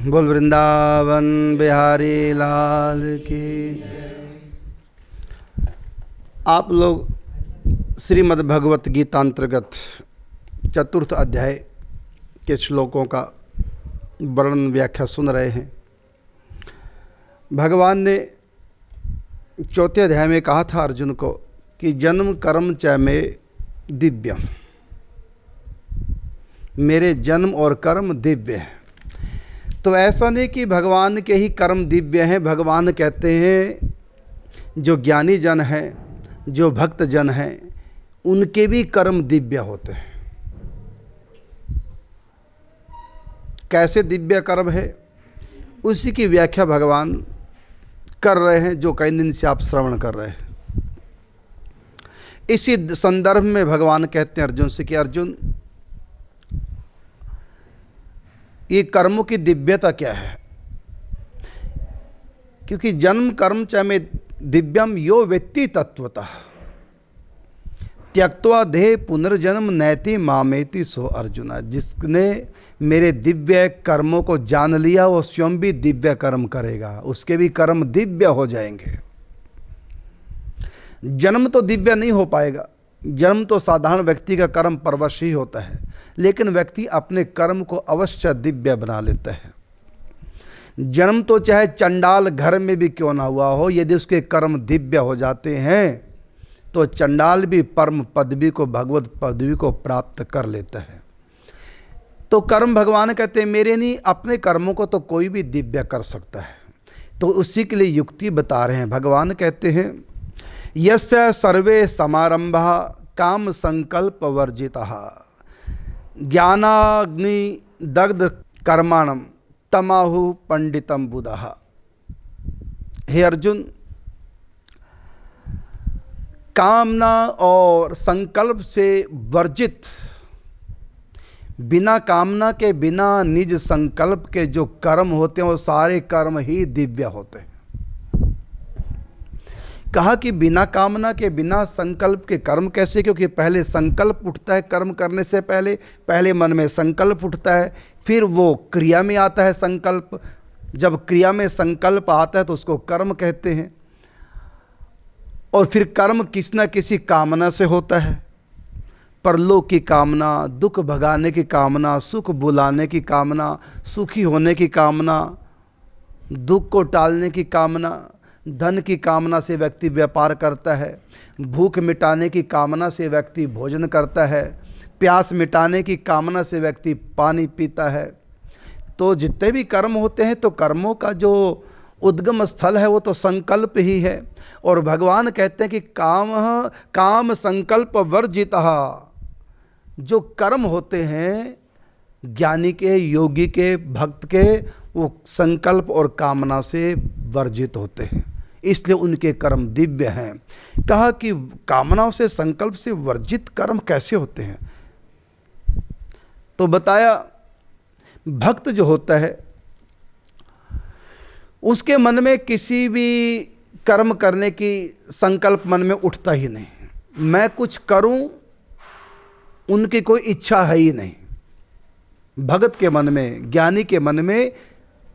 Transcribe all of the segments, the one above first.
बोल वृंदावन बिहारी लाल की। आप लोग श्रीमद् भगवत गीता अंतर्गत चतुर्थ अध्याय के श्लोकों का वर्णन व्याख्या सुन रहे हैं। भगवान ने चौथे अध्याय में कहा था अर्जुन को कि जन्म कर्म च में दिव्यम, मेरे जन्म और कर्म दिव्य है। तो ऐसा नहीं कि भगवान के ही कर्म दिव्य हैं। भगवान कहते हैं जो ज्ञानी जन हैं, जो भक्त जन हैं, उनके भी कर्म दिव्य होते हैं। कैसे दिव्य कर्म है उसी की व्याख्या भगवान कर रहे हैं, जो कई दिन से आप श्रवण कर रहे हैं। इसी संदर्भ में भगवान कहते हैं अर्जुन से कि अर्जुन, ये कर्मों की दिव्यता क्या है? क्योंकि जन्म कर्म च में दिव्यम यो व्यक्ति तत्वतः त्यक्त्वा देह पुनर्जन्म नैति मामेति सो अर्जुना। जिसने मेरे दिव्य कर्मों को जान लिया वो स्वयं भी दिव्य कर्म करेगा, उसके भी कर्म दिव्य हो जाएंगे। जन्म तो दिव्य नहीं हो पाएगा, जन्म तो साधारण व्यक्ति का कर्म परवश ही होता है, लेकिन व्यक्ति अपने कर्म को अवश्य दिव्य बना लेता है। जन्म तो चाहे चंडाल घर में भी क्यों ना हुआ हो, यदि उसके कर्म दिव्य हो जाते हैं तो चंडाल भी परम पदवी को, भगवत पदवी को प्राप्त कर लेता है। तो कर्म भगवान कहते हैं मेरे नहीं, अपने कर्मों को तो कोई भी दिव्य कर सकता है। तो उसी के लिए युक्ति बता रहे हैं। भगवान कहते हैं यस्य सर्वे समारंभा काम संकल्प वर्जितः ज्ञानाग्नि दग्ध कर्माणम तमाहु पंडितम बुधः। हे अर्जुन, कामना और संकल्प से वर्जित, बिना कामना के, बिना निज संकल्प के जो कर्म होते हैं वो सारे कर्म ही दिव्य होते हैं। कहा कि बिना कामना के, बिना संकल्प के कर्म कैसे? क्योंकि पहले संकल्प उठता है कर्म करने से पहले मन में संकल्प उठता है, फिर वो क्रिया में आता है संकल्प। जब क्रिया में संकल्प आता है तो उसको कर्म कहते हैं। और फिर कर्म किसी न किसी कामना से होता है, परलोक की कामना, दुख भगाने की कामना, सुख बुलाने की कामना, सुखी होने की कामना, दुख को टालने की कामना, धन की कामना से व्यक्ति व्यापार करता है, भूख मिटाने की कामना से व्यक्ति भोजन करता है, प्यास मिटाने की कामना से व्यक्ति पानी पीता है। तो जितने भी कर्म होते हैं तो कर्मों का जो उद्गम स्थल है वो तो संकल्प ही है। और भगवान कहते हैं कि काम संकल्प वर्जितः, जो कर्म होते हैं ज्ञानी के, योगी के, भक्त के, वो संकल्प और कामना से वर्जित होते हैं, इसलिए उनके कर्म दिव्य हैं। कहा कि कामनाओं से, संकल्प से वर्जित कर्म कैसे होते हैं? तो बताया भक्त जो होता है उसके मन में किसी भी कर्म करने की संकल्प मन में उठता ही नहीं। मैं कुछ करूं उनकी कोई इच्छा है ही नहीं। भगत के मन में, ज्ञानी के मन में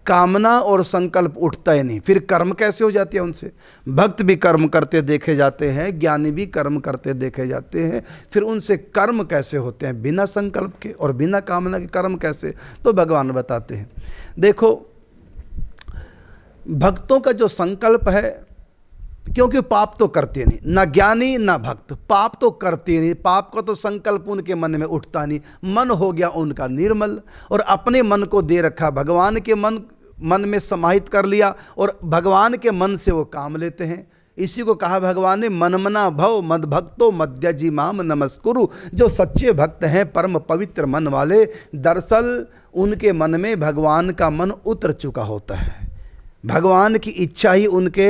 कामना और संकल्प उठता ही नहीं। फिर कर्म कैसे हो जाती है उनसे? भक्त भी कर्म करते देखे जाते हैं, ज्ञानी भी कर्म करते देखे जाते हैं, फिर उनसे कर्म कैसे होते हैं बिना संकल्प के और बिना कामना के कर्म कैसे? तो भगवान बताते हैं, देखो भक्तों का जो संकल्प है, क्योंकि पाप तो करते नहीं, ना ज्ञानी ना भक्त, पाप तो करते नहीं, पाप का तो संकल्प उनके मन में उठता नहीं, मन हो गया उनका निर्मल और अपने मन को दे रखा, भगवान के मन में समाहित कर लिया और भगवान के मन से वो काम लेते हैं। इसी को कहा भगवान ने मनमना भव मद भक्तो मद्यजी माम नमस्कुरु। जो सच्चे भक्त हैं, परम पवित्र मन वाले, दरअसल उनके मन में भगवान का मन उतर चुका होता है, भगवान की इच्छा ही उनके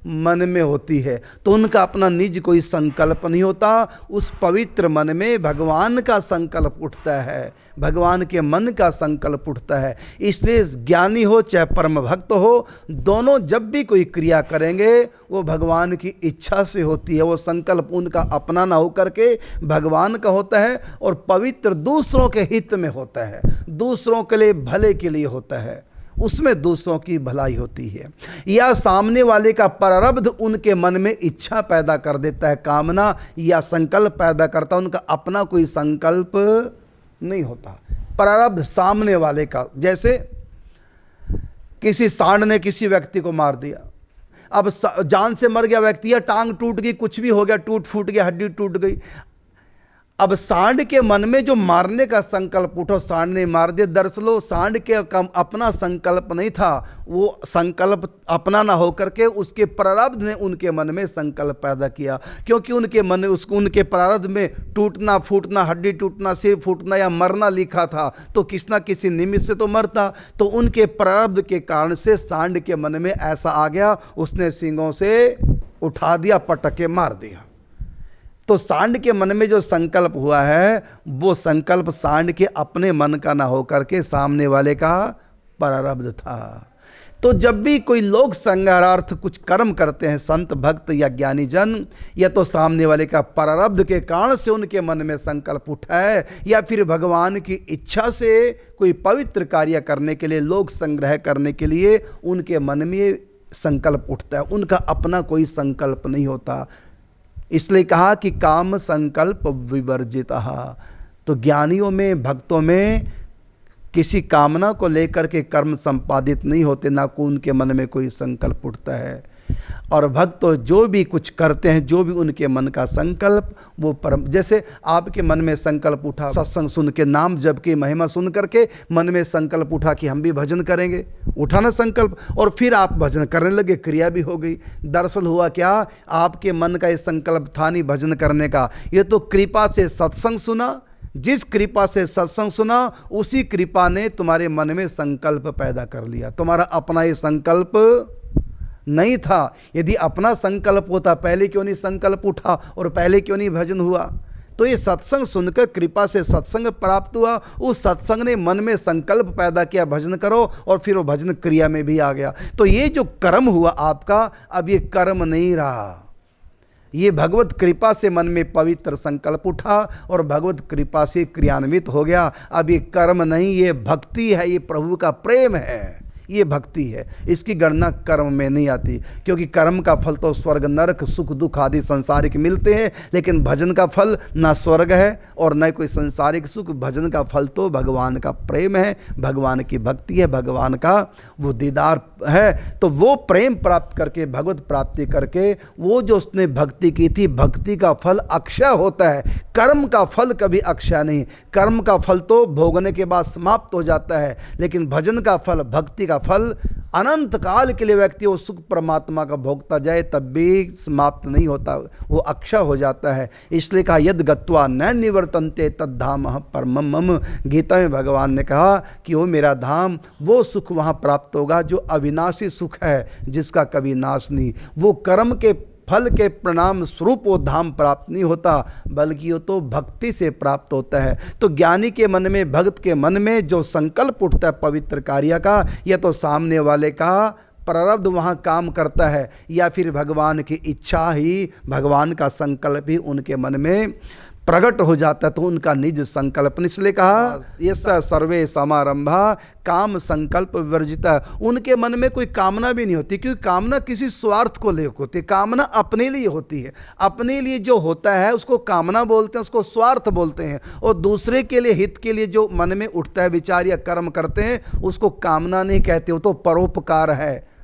मन में होती है। तो उनका अपना निज कोई संकल्प नहीं होता, उस पवित्र मन में भगवान का संकल्प उठता है, भगवान के मन का संकल्प उठता है। इसलिए ज्ञानी हो चाहे परम भक्त हो, दोनों जब भी कोई क्रिया करेंगे वो भगवान की इच्छा से होती है। वो संकल्प उनका अपना ना होकर के भगवान का होता है और पवित्र दूसरों के हित में होता है, दूसरों के लिए भले के लिए होता है। उसमें दूसरों की भलाई होती है। या सामने वाले का प्रारब्ध उनके मन में इच्छा पैदा कर देता है, कामना या संकल्प पैदा करता है, उनका अपना कोई संकल्प नहीं होता। प्रारब्ध सामने वाले का, जैसे किसी सांड ने किसी व्यक्ति को मार दिया, अब जान से मर गया व्यक्ति, या टांग टूट गई, कुछ भी हो गया, टूट फूट गया, हड्डी टूट गई। अब सांड के मन में जो मारने का संकल्प उठो, सांड ने मार दिया, दरअसल वो सांड के अपना संकल्प नहीं था, वो संकल्प अपना ना होकर के उसके प्रारब्ध ने उनके मन में संकल्प पैदा किया, क्योंकि उनके मन उसको उनके प्रारब्ध में टूटना फूटना, हड्डी टूटना, सिर फूटना या मरना लिखा था, तो किसी ना किसी निमित्त से तो मरता। तो उनके प्रारब्ध के कारण से सांड के मन में ऐसा आ गया, उसने सींगों से उठा दिया, पटक के मार दिया। तो सांड के मन में जो संकल्प हुआ है, वो संकल्प सांड के अपने मन का ना होकर के सामने वाले का प्रारब्ध था। तो जब भी कोई लोग संहारार्थ कुछ कर्म करते हैं, संत भक्त या ज्ञानी जन, या तो सामने वाले का प्रारब्ध के कारण से उनके मन में संकल्प उठा है, या फिर भगवान की इच्छा से कोई पवित्र कार्य करने के लिए, लोग संग्रह करने के लिए उनके मन में संकल्प उठता है, उनका अपना कोई संकल्प नहीं होता। इसलिए कहा कि काम संकल्प विवर्जितः। तो ज्ञानियों में, भक्तों में किसी कामना को लेकर के कर्म संपादित नहीं होते, ना को उनके मन में कोई संकल्प उठता है। और भक्त जो भी कुछ करते हैं, जो भी उनके मन का संकल्प, वो परम, जैसे आपके मन में संकल्प उठा सत्संग सुन के, नाम जप की महिमा सुन करके मन में संकल्प उठा कि हम भी भजन करेंगे, उठा ना संकल्प, और फिर आप भजन करने लगे, क्रिया भी हो गई। दरअसल हुआ क्या, आपके मन का ये संकल्प था नहीं भजन करने का, ये तो कृपा से सत्संग सुना, जिस कृपा से सत्संग सुना उसी कृपा ने तुम्हारे मन में संकल्प पैदा कर लिया। तुम्हारा अपना ये संकल्प नहीं था। यदि अपना संकल्प होता, पहले क्यों नहीं संकल्प उठा और पहले क्यों नहीं भजन हुआ? तो ये सत्संग सुनकर कृपा से सत्संग प्राप्त हुआ, उस सत्संग ने मन में संकल्प पैदा किया भजन करो, और फिर वो भजन क्रिया में भी आ गया। तो ये जो कर्म हुआ आपका, अब ये कर्म नहीं रहा, ये भगवत कृपा से मन में पवित्र संकल्प उठा और भगवत कृपा से क्रियान्वित हो गया। अब ये कर्म नहीं, ये भक्ति है, ये प्रभु का प्रेम है, ये भक्ति है। इसकी गणना कर्म में नहीं आती, क्योंकि कर्म का फल तो स्वर्ग नरक सुख दुख आदि संसारिक मिलते हैं, लेकिन भजन का फल ना स्वर्ग है और न कोई संसारिक सुख। भजन का फल तो भगवान का प्रेम है, भगवान की भक्ति है, भगवान का वो दीदार है। तो वो प्रेम प्राप्त करके, भगवत प्राप्ति करके, वो जो उसने भक्ति की थी, भक्ति का फल अक्षय होता है, कर्म का फल कभी अक्षय नहीं। कर्म का फल तो भोगने के बाद समाप्त हो जाता है, लेकिन भजन का फल, भक्ति का फल अनंत काल के लिए व्यक्ति वो सुख परमात्मा का भोगता जाए तब भी समाप्त नहीं होता, वो अक्षय हो जाता है। इसलिए कहा यद गत्वा न निवर्तन्ते तद्धाम परमम मम। गीता में भगवान ने कहा कि वो मेरा धाम, वो सुख वहाँ प्राप्त होगा जो अविनाशी सुख है, जिसका कभी नाश नहीं। वो कर्म के फल के परिणाम स्वरूप वो धाम प्राप्त नहीं होता, बल्कि वो तो भक्ति से प्राप्त होता है। तो ज्ञानी के मन में, भक्त के मन में जो संकल्प उठता है पवित्र कार्य का, या तो सामने वाले का प्रारब्ध वहाँ काम करता है, या फिर भगवान की इच्छा ही, भगवान का संकल्प ही उनके मन में प्रकट हो जाता है, तो उनका निज संकल्प। इसलिए कहा ये सर्वे समारंभा काम संकल्प विवर्जिता। उनके मन में कोई कामना भी नहीं होती, क्योंकि कामना किसी स्वार्थ को लेकर होती है, कामना अपने लिए होती है। अपने लिए जो होता है उसको कामना बोलते हैं, उसको स्वार्थ बोलते हैं। और दूसरे के लिए, हित के लिए जो मन में उठता है विचार या कर्म करते हैं, उसको कामना नहीं कहते, वो तो परोपकार है,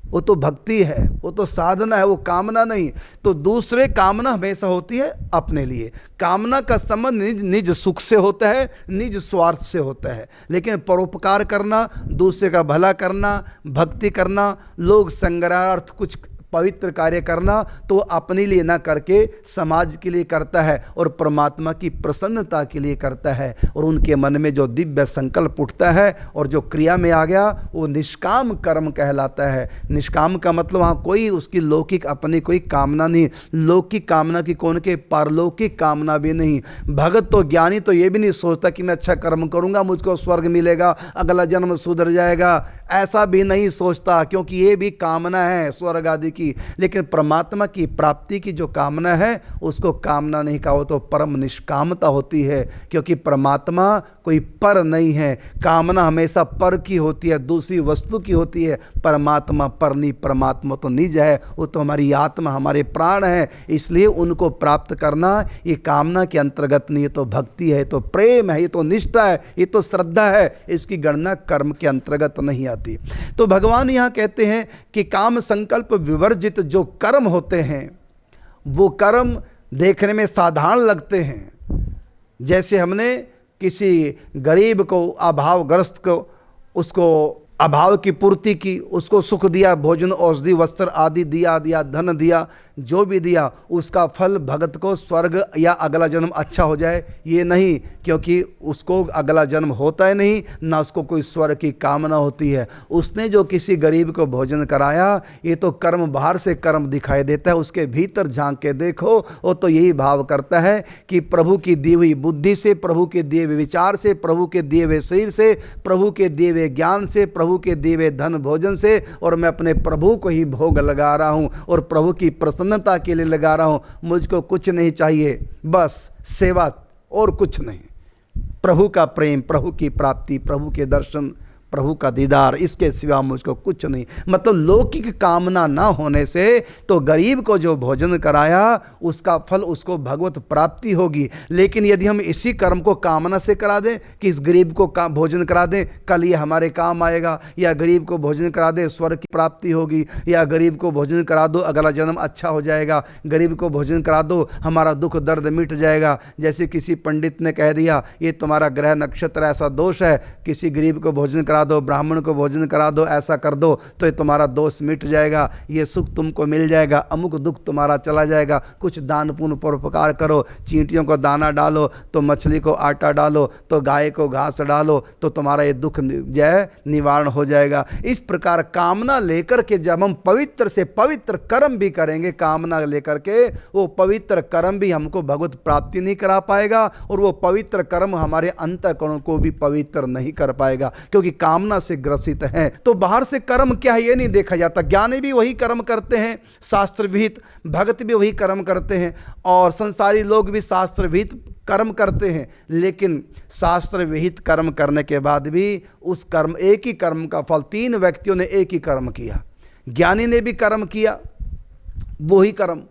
वो तो भक्ति है, वो तो साधना है, वो कामना नहीं। तो दूसरे कामना हमेशा होती है अपने लिए। कामना का संबंध निज सुख से होता है, निज स्वार्थ से होता है। लेकिन परोपकार करना, दूसरे का भला करना, भक्ति करना, लोग संग्रहार्थ कुछ पवित्र कार्य करना, तो अपने लिए ना करके समाज के लिए करता है और परमात्मा की प्रसन्नता के लिए करता है। और उनके मन में जो दिव्य संकल्प उठता है और जो क्रिया में आ गया, वो निष्काम कर्म कहलाता है। निष्काम का मतलब वहाँ कोई उसकी लौकिक अपनी कोई कामना नहीं, लौकिक कामना की कौन के, पारलौकिक कामना भी नहीं। भगत तो, ज्ञानी तो ये भी नहीं सोचता कि मैं अच्छा कर्म करूँगा मुझको स्वर्ग मिलेगा, अगला जन्म सुधर जाएगा, ऐसा भी नहीं सोचता, क्योंकि ये भी कामना है स्वर्ग आदि की। लेकिन परमात्मा की प्राप्ति की जो कामना है उसको कामना नहीं कहा, वो तो परम निष्कामता होती है, क्योंकि परमात्मा कोई पर नहीं है। कामना हमेशा पर की होती है, दूसरी वस्तु की होती है। परमात्मा पर नहीं, परमात्मा तो निज है, वो तो हमारी आत्मा, हमारे प्राण है। इसलिए उनको प्राप्त करना ये कामना के अंतर्गत नहीं, ये तो भक्ति है, ये तो प्रेम है, ये तो निष्ठा है, ये तो श्रद्धा है। इसकी गणना कर्म के अंतर्गत नहीं आती। तो भगवान यहाँ कहते हैं कि काम संकल्प विवर्जित जो कर्म होते हैं वो कर्म देखने में साधारण लगते हैं। जैसे हमने किसी गरीब को, अभावग्रस्त को, उसको अभाव की पूर्ति की, उसको सुख दिया, भोजन औषधि वस्त्र आदि दिया, धन दिया, जो भी दिया, उसका फल भगत को स्वर्ग या अगला जन्म अच्छा हो जाए ये नहीं, क्योंकि उसको अगला जन्म होता है नहीं, ना उसको कोई स्वर्ग की कामना होती है। उसने जो किसी गरीब को भोजन कराया, ये तो कर्म बाहर से कर्म दिखाई देता है, उसके भीतर झांक के देखो, वो तो यही भाव करता है कि प्रभु की दी हुई बुद्धि से, प्रभु के दिए हुए विचार से, प्रभु के दिए हुए शरीर से, प्रभु के दिए हुए ज्ञान से, प्रभु के दिए हुए धन भोजन से, और मैं अपने प्रभु को ही भोग लगा रहा हूँ और प्रभु की प्रसन्नता के लिए लगा रहा हूँ। मुझको कुछ नहीं चाहिए, बस सेवा और कुछ नहीं। प्रभु का प्रेम, प्रभु की प्राप्ति, प्रभु के दर्शन, प्रभु का दीदार, इसके सिवा मुझको कुछ नहीं। मतलब लौकिक कामना ना होने से तो गरीब को जो भोजन कराया उसका फल उसको भगवत प्राप्ति होगी। लेकिन यदि हम इसी कर्म को कामना से करा दें कि इस गरीब को भोजन करा दें, कल ये हमारे काम आएगा, या गरीब को भोजन करा दे स्वर्ग की प्राप्ति होगी, या गरीब को भोजन करा दो अगला जन्म अच्छा हो जाएगा, गरीब को भोजन करा दो हमारा दुख दर्द मिट जाएगा। जैसे किसी पंडित ने कह दिया ये तुम्हारा ग्रह नक्षत्र ऐसा दोष है, किसी गरीब को भोजन करा दो, ब्राह्मण को भोजन करा दो, ऐसा कर दो तो ये तुम्हारा दोष मिट जाएगा, ये सुख तुमको मिल जाएगा, अमुक दुख तुम्हारा चला जाएगा। कुछ दान पुण्य परोपकार करो, चींटियों को दाना डालो तो मछली को आटा डालो तो गाय को घास डालो तो तुम्हारा ये दुख जय निवारण हो जाएगा। इस प्रकार कामना लेकर के जब हम पवित्र से पवित्र कर्म भी करेंगे, कामना लेकर के, वो पवित्र कर्म भी हमको भगवत प्राप्ति नहीं करा पाएगा, और वो पवित्र कर्म हमारे अंतःकरण को भी पवित्र नहीं कर पाएगा, क्योंकि कामना से ग्रसित है। तो बाहर से कर्म क्या है ये नहीं देखा जाता। ज्ञानी भी वही कर्म करते हैं शास्त्र विहित, भगत भी वही कर्म करते हैं, और संसारी लोग भी शास्त्र विहित कर्म करते हैं। लेकिन शास्त्र विहित कर्म करने के बाद भी उस कर्म, एक ही कर्म का फल, तीन व्यक्तियों ने एक ही कर्म किया। ज्ञानी ने भी कर्म किया वही कर्म,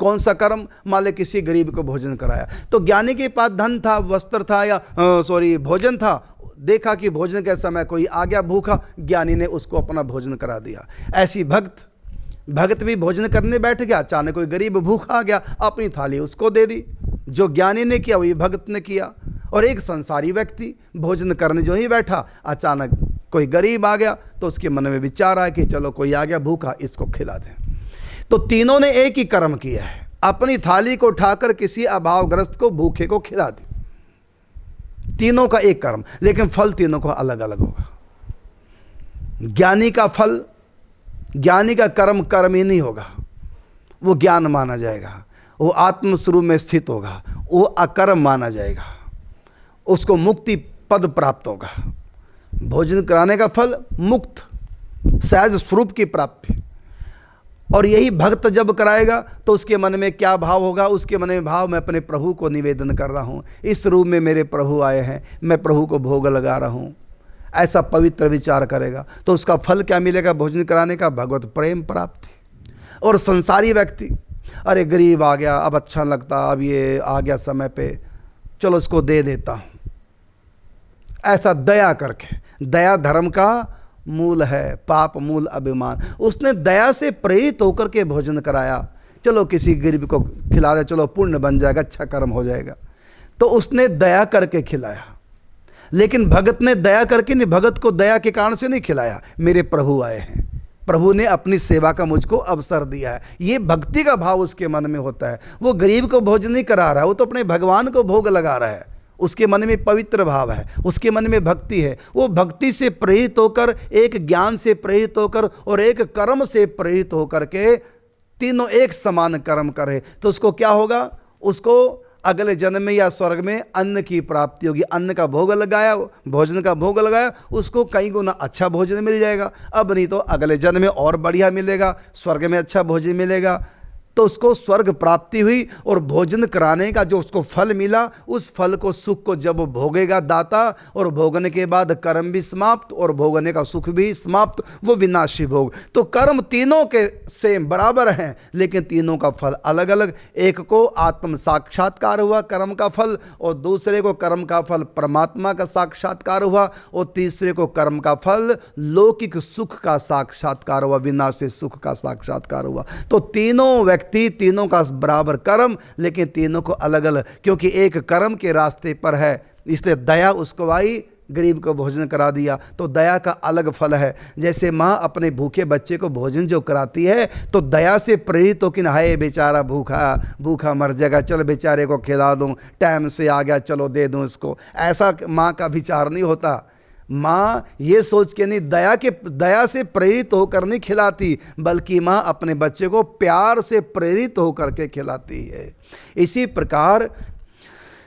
कौन सा कर्म? मान ले किसी गरीब को भोजन कराया, तो ज्ञानी के पास धन था, वस्त्र था, या भोजन था, देखा कि भोजन के समय कोई आ गया भूखा, ज्ञानी ने उसको अपना भोजन करा दिया। ऐसी भगत भी भोजन करने बैठ गया, अचानक कोई गरीब भूखा आ गया, अपनी थाली उसको दे दी। जो ज्ञानी ने किया वही भगत ने किया। और एक संसारी व्यक्ति भोजन करने जो ही बैठा, अचानक कोई गरीब आ गया तो उसके मन में विचार आया कि चलो कोई आ गया भूखा, इसको खिला दें। तो तीनों ने एक ही कर्म किया है, अपनी थाली को उठाकर किसी अभावग्रस्त को, भूखे को खिला दी। तीनों का एक कर्म, लेकिन फल तीनों का अलग अलग होगा। ज्ञानी का फल, ज्ञानी का कर्म कर्म ही नहीं होगा, वो ज्ञान माना जाएगा, वो आत्मस्वरूप में स्थित होगा, वो अकर्म माना जाएगा, उसको मुक्ति पद प्राप्त होगा। भोजन कराने का फल मुक्त सहज स्वरूप की प्राप्ति। और यही भक्त जब कराएगा तो उसके मन में क्या भाव होगा? उसके मन में भाव, मैं अपने प्रभु को निवेदन कर रहा हूँ, इस रूप में मेरे प्रभु आए हैं, मैं प्रभु को भोग लगा रहा हूँ, ऐसा पवित्र विचार करेगा। तो उसका फल क्या मिलेगा? भोजन कराने का भगवत प्रेम प्राप्ति। और संसारी व्यक्ति, अरे गरीब आ गया, अब अच्छा लगता, अब ये आ गया समय पे, चलो उसको दे देता हूँ, ऐसा दया करके। दया धर्म का मूल है, पाप मूल अभिमान। उसने दया से प्रेरित होकर के भोजन कराया, चलो किसी गरीब को खिला दे, चलो पुण्य बन जाएगा, अच्छा कर्म हो जाएगा, तो उसने दया करके खिलाया। लेकिन भगत ने दया करके नहीं, भगत को दया के कारण से नहीं खिलाया, मेरे प्रभु आए हैं, प्रभु ने अपनी सेवा का मुझको अवसर दिया है, ये भक्ति का भाव उसके मन में होता है। वो गरीब को भोजन नहीं करा रहा है, वो तो अपने भगवान को भोग लगा रहा है, उसके मन में पवित्र भाव है, उसके मन में भक्ति है। वो भक्ति से प्रेरित होकर, एक ज्ञान से प्रेरित होकर और एक कर्म से प्रेरित होकर के तीनों एक समान कर्म करे, तो उसको क्या होगा? उसको अगले जन्म में या स्वर्ग में अन्न की प्राप्ति होगी। अन्न का भोग लगाया, भोजन का भोग लगाया, उसको कई गुना अच्छा भोजन मिल जाएगा। अब नहीं तो अगले जन्म में और बढ़िया मिलेगा, स्वर्ग में अच्छा भोजन मिलेगा। तो उसको स्वर्ग प्राप्ति हुई और भोजन कराने का जो उसको फल मिला, उस फल को, सुख को जब वो भोगेगा दाता, और भोगने के बाद कर्म भी समाप्त और भोगने का सुख भी समाप्त, वो विनाशी भोग। तो कर्म तीनों के सेम बराबर हैं, लेकिन तीनों का फल अलग अलग। एक को आत्म साक्षात्कार हुआ कर्म का फल, और दूसरे को कर्म का फल परमात्मा का साक्षात्कार हुआ, और तीसरे को कर्म का फल लौकिक सुख का साक्षात्कार हुआ, विनाशी सुख का साक्षात्कार हुआ। तो तीनों व्यक्ति, तीनों का बराबर कर्म, लेकिन तीनों को अलग अलग, क्योंकि एक कर्म के रास्ते पर है, इसलिए दया उसको आई, गरीब को भोजन करा दिया। तो दया का अलग फल है। जैसे माँ अपने भूखे बच्चे को भोजन जो कराती है, तो दया से प्रेरित हो कि हाय बेचारा भूखा भूखा मर जाएगा, चल बेचारे को खिला दूँ, टाइम से आ गया चलो दे दूँ इसको, ऐसा माँ का विचार नहीं होता। माँ ये सोच के नहीं, दया से प्रेरित होकर नहीं खिलाती, बल्कि माँ अपने बच्चे को प्यार से प्रेरित होकर के खिलाती है। इसी प्रकार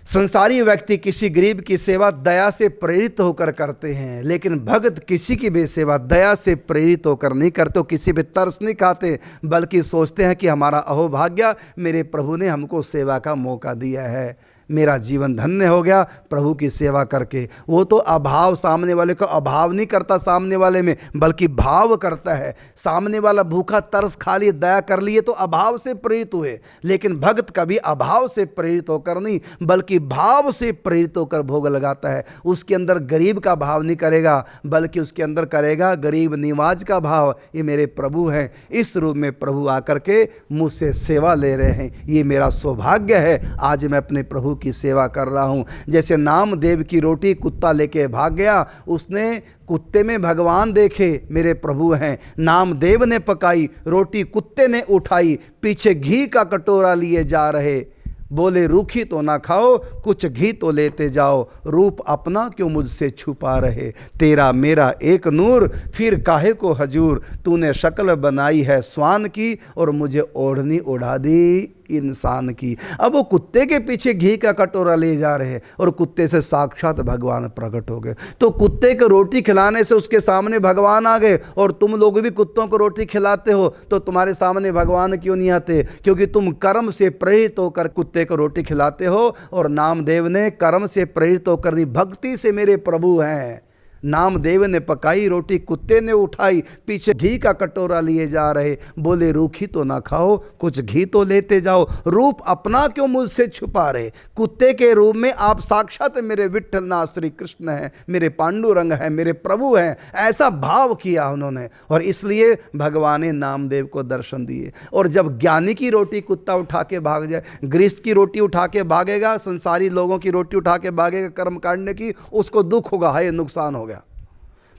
संसारी व्यक्ति किसी गरीब की सेवा दया से प्रेरित होकर करते हैं, लेकिन भक्त किसी की भी सेवा दया से प्रेरित होकर नहीं करते, किसी पे तरस नहीं खाते, बल्कि सोचते हैं कि हमारा अहोभाग्य, मेरे प्रभु ने हमको सेवा का मौका दिया है, मेरा जीवन धन्य हो गया प्रभु की सेवा करके। वो तो अभाव, सामने वाले को अभाव नहीं करता सामने वाले में, बल्कि भाव करता है। सामने वाला भूखा तरस खा लिए, दया कर लिए, तो अभाव से प्रेरित हुए। लेकिन भक्त कभी अभाव से प्रेरित होकर नहीं, बल्कि भाव से प्रेरित होकर भोग लगाता है। उसके अंदर गरीब का भाव नहीं करेगा, बल्कि उसके अंदर करेगा गरीब निवाज का भाव, ये मेरे प्रभु हैं, इस रूप में प्रभु आकर के मुझसे सेवा ले रहे हैं, ये मेरा सौभाग्य है, आज मैं अपने प्रभु की सेवा कर रहा हूं। जैसे नामदेव की रोटी कुत्ता लेके भाग गया, उसने कुत्ते में भगवान देखे, मेरे प्रभु हैं। नामदेव ने पकाई रोटी, कुत्ते ने उठाई, पीछे घी का कटोरा लिए जा रहे, बोले रूखी तो ना खाओ, कुछ घी तो लेते जाओ, रूप अपना क्यों मुझसे छुपा रहे, तेरा मेरा एक नूर, फिर काहे को हजूर, तूने शक्ल बनाई है स्वान की, और मुझे ओढ़नी उड़ा दी इंसान की। अब वो कुत्ते के पीछे घी का कटोरा ले जा रहे हैं, और कुत्ते से साक्षात भगवान प्रकट हो गए। तो कुत्ते को रोटी खिलाने से उसके सामने भगवान आ गए, और तुम लोग भी कुत्तों को रोटी खिलाते हो, तो तुम्हारे सामने भगवान क्यों नहीं आते? क्योंकि तुम कर्म से प्रेरित होकर कुत्ते को रोटी खिलाते हो, और नामदेव ने कर्म से प्रेरित होकर दी, भक्ति से मेरे प्रभु हैं। नामदेव ने पकाई रोटी, कुत्ते ने उठाई, पीछे घी का कटोरा लिए जा रहे, बोले रूखी तो ना खाओ, कुछ घी तो लेते जाओ, रूप अपना क्यों मुझसे छुपा रहे। कुत्ते के रूप में आप साक्षात मेरे विठ्ठलनाथ श्री कृष्ण हैं, मेरे पांडुरंग हैं, मेरे प्रभु हैं, ऐसा भाव किया उन्होंने, और इसलिए भगवान ने नामदेव को दर्शन दिए। और जब ज्ञानी की रोटी कुत्ता उठा के भाग जाए, गृहस्थ की रोटी उठा के भागेगा, संसारी लोगों की रोटी उठा के भागेगा कर्म काटने की, उसको दुख होगा, हाय नुकसान हो गया,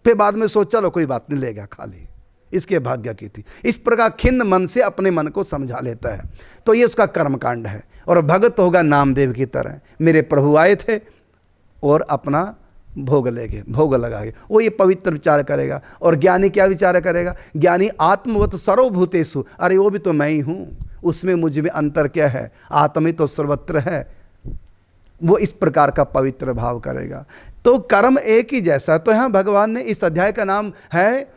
फिर बाद में सोच चलो कोई बात नहीं, लेगा खाली, इसके भाग्य की थी। इस प्रकार खिन्न मन से अपने मन को समझा लेता है, तो ये उसका कर्मकांड है। और भगत होगा नामदेव की तरह, मेरे प्रभु आए थे और अपना भोग लेंगे, भोग लगाएंगे, वो ये पवित्र विचार करेगा। और ज्ञानी क्या विचार करेगा? ज्ञानी आत्मवत सर्वभूतेषु, अरे वो भी तो मैं ही हूँ, उसमें मुझ में अंतर क्या है, आत्मा ही तो सर्वत्र है, वो इस प्रकार का पवित्र भाव करेगा। तो कर्म एक ही जैसा। तो यहाँ भगवान ने, इस अध्याय का नाम है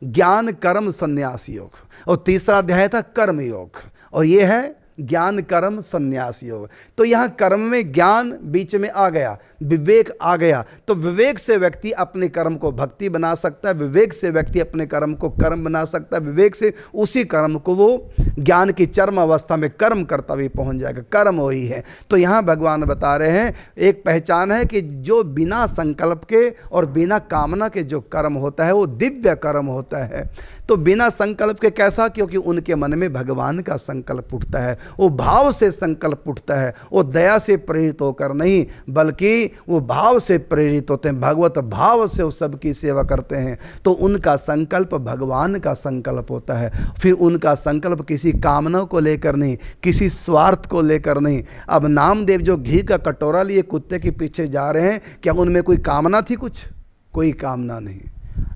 ज्ञान कर्म संन्यास योग, और तीसरा अध्याय था कर्म योग, और ये है ज्ञान कर्म संन्यास योग। तो यहाँ कर्म में ज्ञान बीच में आ गया, विवेक आ गया, तो विवेक से व्यक्ति अपने कर्म को भक्ति बना सकता है, विवेक से व्यक्ति अपने कर्म को कर्म बना सकता है, विवेक से उसी कर्म को वो ज्ञान की चरम अवस्था में कर्म करता भी पहुँच जाएगा, कर्म वही है। तो यहाँ भगवान बता रहे हैं एक पहचान है कि जो बिना संकल्प के और बिना कामना के जो कर्म होता है वो दिव्य कर्म होता है। तो बिना संकल्प के कैसा? क्योंकि उनके मन में भगवान का संकल्प उठता है, वो भाव से संकल्प उठता है, वो दया से प्रेरित होकर नहीं, बल्कि वो भाव से प्रेरित होते हैं, भगवत भाव से वो सबकी सेवा करते हैं। तो उनका संकल्प भगवान का संकल्प होता है। फिर उनका संकल्प किसी कामना को लेकर नहीं, किसी स्वार्थ को लेकर नहीं। अब नामदेव जो घी का कटोरा लिए कुत्ते के पीछे जा रहे हैं, क्या उनमें कोई कामना थी? कुछ कोई कामना नहीं,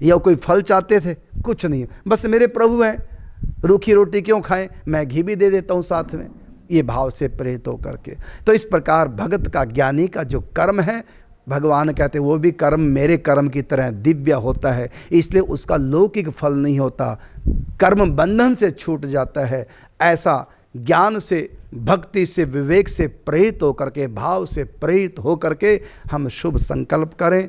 या कोई फल चाहते थे? कुछ नहीं, बस मेरे प्रभु हैं, रूखी रोटी क्यों खाएं, मैं घी भी दे देता हूं साथ में, ये भाव से प्रेरित होकर के। तो इस प्रकार भगत का, ज्ञानी का जो कर्म है, भगवान कहते हैं वो भी कर्म मेरे कर्म की तरह दिव्य होता है, इसलिए उसका लौकिक फल नहीं होता, कर्म बंधन से छूट जाता है। ऐसा ज्ञान से, भक्ति से, विवेक से प्रेरित होकर के, भाव से प्रेरित होकर के हम शुभ संकल्प करें,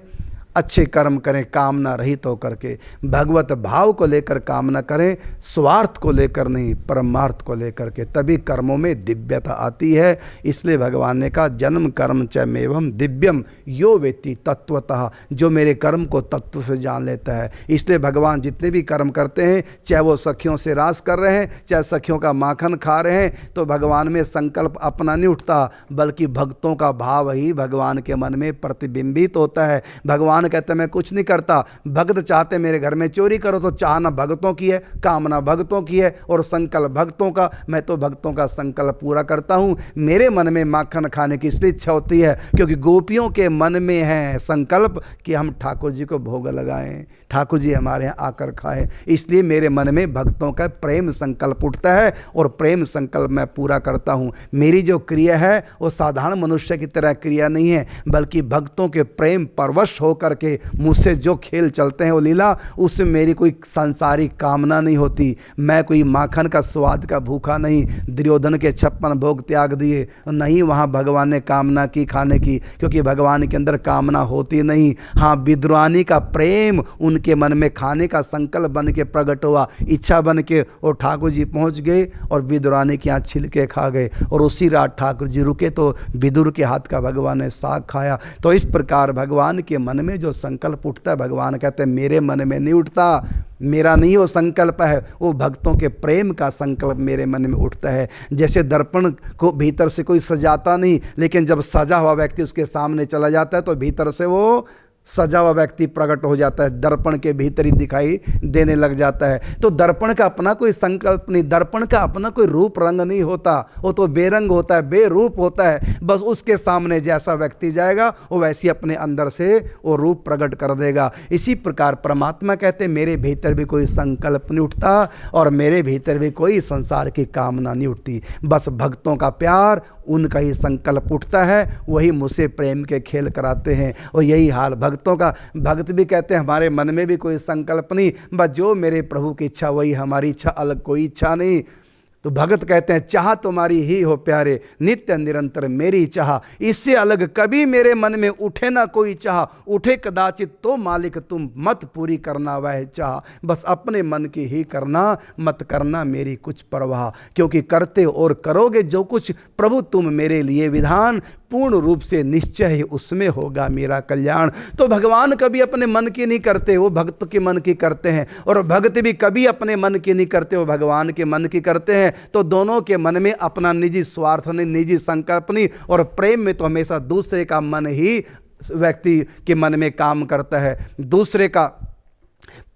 अच्छे कर्म करें, कामना रहित होकर के, भगवत भाव को लेकर कामना करें, स्वार्थ को लेकर नहीं, परमार्थ को लेकर के, तभी कर्मों में दिव्यता आती है। इसलिए भगवान ने कहा जन्म कर्म च मेवम दिव्यम यो वेत्ति तत्वतः, जो मेरे कर्म को तत्व से जान लेता है। इसलिए भगवान जितने भी कर्म करते हैं, चाहे वो सखियों से रास कर रहे हैं, चाहे सखियों का माखन खा रहे हैं, तो भगवान में संकल्प अपना नहीं उठता, बल्कि भक्तों का भाव ही भगवान के मन में प्रतिबिंबित होता है। भगवान कहते मैं कुछ नहीं करता, भक्त चाहते मेरे घर में चोरी करो, तो चाहना भक्तों की है, कामना भक्तों की है और संकल्प भक्तों का। मैं तो भक्तों का संकल्प पूरा करता हूं। मेरे मन में माखन खाने की इसलिए इच्छा होती है क्योंकि गोपियों के मन में है संकल्प कि हम ठाकुर जी को भोग लगाएं, ठाकुर जी हमारे यहाँ आकर खाएं। इसलिए मेरे मन में भक्तों का प्रेम संकल्प उठता है और प्रेम संकल्प मैं पूरा करता हूं। मेरी जो क्रिया है वो साधारण मनुष्य की तरह क्रिया नहीं है, बल्कि भक्तों के प्रेम परवश होकर के मुझसे जो खेल चलते हैं वो लीला, उसमें मेरी कोई सांसारिक कामना नहीं होती। मैं कोई माखन का स्वाद का भूखा नहीं, दुर्योधन के 56 भोग त्याग दिए नहीं, वहाँ भगवान ने कामना की खाने की, क्योंकि भगवान के अंदर कामना होती नहीं। हाँ, विद्रोहानी का प्रेम उनके मन में खाने का संकल्प बन के प्रकट हुआ, इच्छा बन के, और ठाकुर जी पहुँच गए और विद्रोहानी के यहाँ छिलके खा गए, और उसी रात ठाकुर जी रुके तो विदुर के हाथ का भगवान ने साग खाया। तो इस प्रकार भगवान के मन में जो संकल्प उठता है, भगवान कहते हैं मेरे मन में नहीं उठता, मेरा नहीं वो संकल्प है, वो भक्तों के प्रेम का संकल्प मेरे मन में उठता है। जैसे दर्पण को भीतर से कोई सजाता नहीं, लेकिन जब सजा हुआ व्यक्ति उसके सामने चला जाता है तो भीतर से वो सजा हुआ व्यक्ति प्रकट हो जाता है, दर्पण के भीतर ही दिखाई देने लग जाता है। तो दर्पण का अपना कोई संकल्प नहीं, दर्पण का अपना कोई रूप रंग नहीं होता, वो तो बेरंग होता है, बेरूप होता है। बस उसके सामने जैसा व्यक्ति जाएगा वो वैसी अपने अंदर से वो रूप प्रकट कर देगा। इसी प्रकार परमात्मा कहते हैं मेरे भीतर भी कोई संकल्प नहीं उठता और मेरे भीतर भी कोई संसार की कामना नहीं उठती, बस भक्तों का प्यार, उनका ही संकल्प उठता है, वही मुझसे प्रेम के खेल कराते हैं। और यही हाल भक्तों का, भक्त भी कहते हैं हमारे मन में भी कोई संकल्प नहीं, बस जो मेरे प्रभु की इच्छा वही हमारी इच्छा, अलग कोई इच्छा नहीं। तो भगत कहते हैं चाह तुम्हारी ही हो प्यारे, नित्य निरंतर मेरी चाह, इससे अलग कभी मेरे मन में उठे ना कोई चाह, उठे कदाचित तो मालिक तुम मत पूरी करना वह चाह, बस अपने मन की ही करना, मत करना मेरी कुछ परवाह, क्योंकि करते और करोगे जो कुछ प्रभु तुम मेरे लिए विधान, पूर्ण रूप से निश्चय ही उसमें होगा मेरा कल्याण। तो भगवान कभी अपने मन की नहीं करते, वो भक्त के मन की करते हैं, और भक्त भी कभी अपने मन की नहीं करते, वो भगवान के मन की करते हैं। तो दोनों के मन में अपना निजी स्वार्थ नहीं, निजी संकल्प नहीं, और प्रेम में तो हमेशा दूसरे का मन ही व्यक्ति के मन में काम करता है, दूसरे का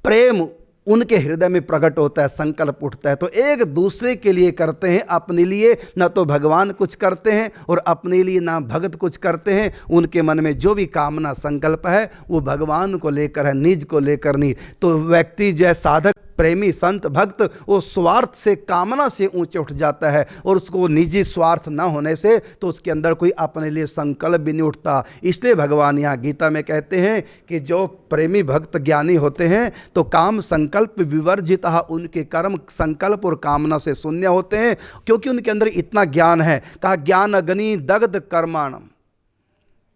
प्रेम उनके हृदय में प्रकट होता है, संकल्प उठता है। तो एक दूसरे के लिए करते हैं, अपने लिए न तो भगवान कुछ करते हैं और अपने लिए ना भगत कुछ करते हैं। उनके मन में जो भी कामना संकल्प है वो भगवान को लेकर है, निज को लेकर नहीं। तो व्यक्ति जैसे साधक, प्रेमी, संत, भक्त, वो स्वार्थ से, कामना से ऊंचे उठ जाता है, और उसको निजी स्वार्थ ना होने से तो उसके अंदर कोई अपने लिए संकल्प भी नहीं उठता। इसलिए भगवान यहाँ गीता में कहते हैं कि जो प्रेमी भक्त ज्ञानी होते हैं तो काम संकल्प विवर्जिता, उनके कर्म संकल्प और कामना से शून्य होते हैं, क्योंकि उनके अंदर इतना ज्ञान है। कहा ज्ञान अग्नि दग्ध कर्माणम,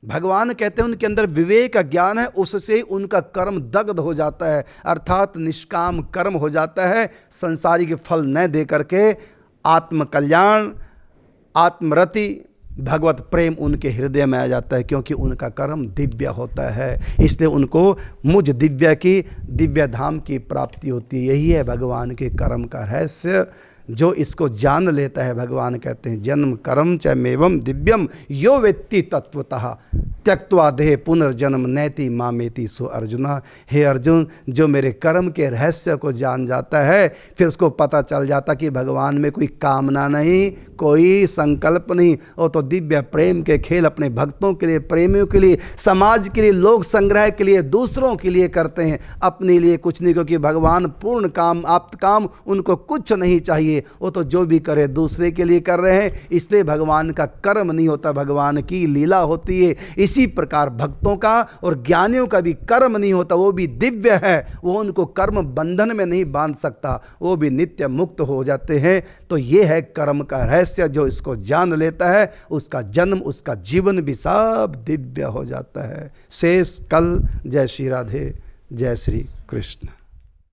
भगवान कहते हैं उनके अंदर विवेक का ज्ञान है, उससे उनका कर्म दग्ध हो जाता है, अर्थात निष्काम कर्म हो जाता है, संसारिक फल न दे करके आत्म कल्याण, आत्मरति, भगवत प्रेम उनके हृदय में आ जाता है, क्योंकि उनका कर्म दिव्य होता है। इसलिए उनको मुझ दिव्य की, दिव्य धाम की प्राप्ति होती है। यही है भगवान के कर्म का रहस्य, जो इसको जान लेता है। भगवान कहते हैं जन्म कर्म च मेवम दिव्यम यो वेत्ति तत्वतः, त्यक्त्वा देह पुनर्जन्म नैति मामेति सो अर्जुना। हे अर्जुन, जो मेरे कर्म के रहस्य को जान जाता है, फिर उसको पता चल जाता कि भगवान में कोई कामना नहीं, कोई संकल्प नहीं। वो तो दिव्य प्रेम के खेल अपने भक्तों के लिए, प्रेमियों के लिए, समाज के लिए, लोक संग्रह के लिए, दूसरों के लिए करते हैं, अपने लिए कुछ नहीं, क्योंकि भगवान पूर्ण काम, आप्त काम, उनको कुछ नहीं चाहिए। वो तो जो भी करे दूसरे के लिए कर रहे हैं, इसलिए भगवान का कर्म नहीं होता, भगवान की लीला होती है। इसी प्रकार भक्तों का और ज्ञानियों का भी कर्म नहीं होता, वो भी दिव्य है, वो उनको कर्म बंधन में नहीं बांध सकता, वो भी नित्य मुक्त हो जाते हैं। तो ये है कर्म का रहस्य, जो इसको जान लेता है उसका जन्म, उसका जीवन भी सब दिव्य हो जाता है। शेष कल। जय श्री राधे, जय श्री कृष्ण।